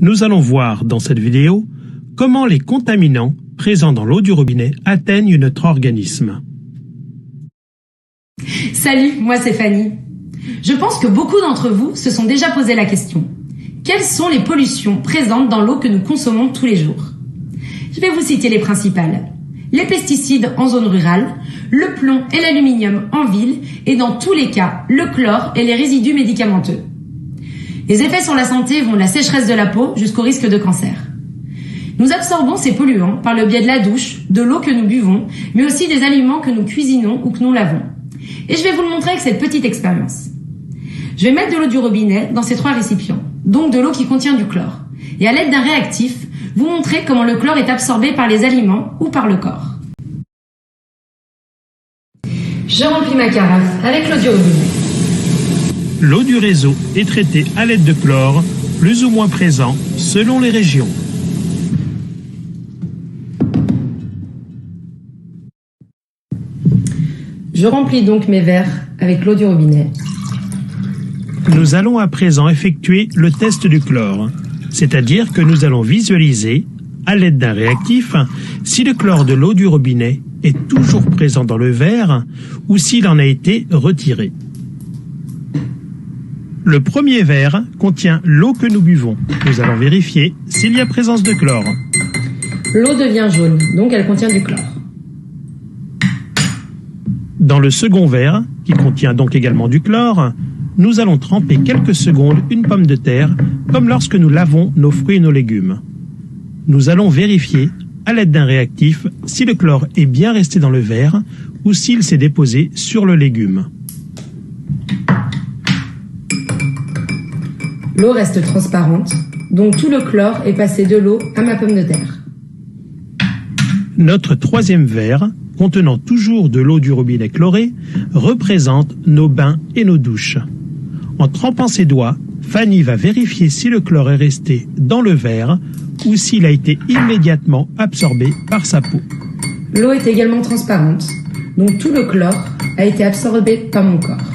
Nous allons voir dans cette vidéo comment les contaminants présents dans l'eau du robinet atteignent notre organisme. Salut, moi c'est Fanny. Je pense que beaucoup d'entre vous se sont déjà posé la question. Quelles sont les pollutions présentes dans l'eau que nous consommons tous les jours? Je vais vous citer les principales. Les pesticides en zone rurale, le plomb et l'aluminium en ville et dans tous les cas, le chlore et les résidus médicamenteux. Les effets sur la santé vont de la sécheresse de la peau jusqu'au risque de cancer. Nous absorbons ces polluants par le biais de la douche, de l'eau que nous buvons, mais aussi des aliments que nous cuisinons ou que nous lavons. Et je vais vous le montrer avec cette petite expérience. Je vais mettre de l'eau du robinet dans ces 3 récipients, donc de l'eau qui contient du chlore. Et à l'aide d'un réactif, vous montrer comment le chlore est absorbé par les aliments ou par le corps. Je remplis ma carafe avec l'eau du robinet. L'eau du réseau est traitée à l'aide de chlore, plus ou moins présent selon les régions. Je remplis donc mes verres avec l'eau du robinet. Nous allons à présent effectuer le test du chlore, c'est-à-dire que nous allons visualiser, à l'aide d'un réactif, si le chlore de l'eau du robinet est toujours présent dans le verre ou s'il en a été retiré. Le premier verre contient l'eau que nous buvons. Nous allons vérifier s'il y a présence de chlore. L'eau devient jaune, donc elle contient du chlore. Dans le second verre, qui contient donc également du chlore, nous allons tremper quelques secondes une pomme de terre, comme lorsque nous lavons nos fruits et nos légumes. Nous allons vérifier, à l'aide d'un réactif, si le chlore est bien resté dans le verre ou s'il s'est déposé sur le légume. L'eau reste transparente, donc tout le chlore est passé de l'eau à ma pomme de terre. Notre troisième verre, contenant toujours de l'eau du robinet chlorée, représente nos bains et nos douches. En trempant ses doigts, Fanny va vérifier si le chlore est resté dans le verre ou s'il a été immédiatement absorbé par sa peau. L'eau est également transparente, donc tout le chlore a été absorbé par mon corps.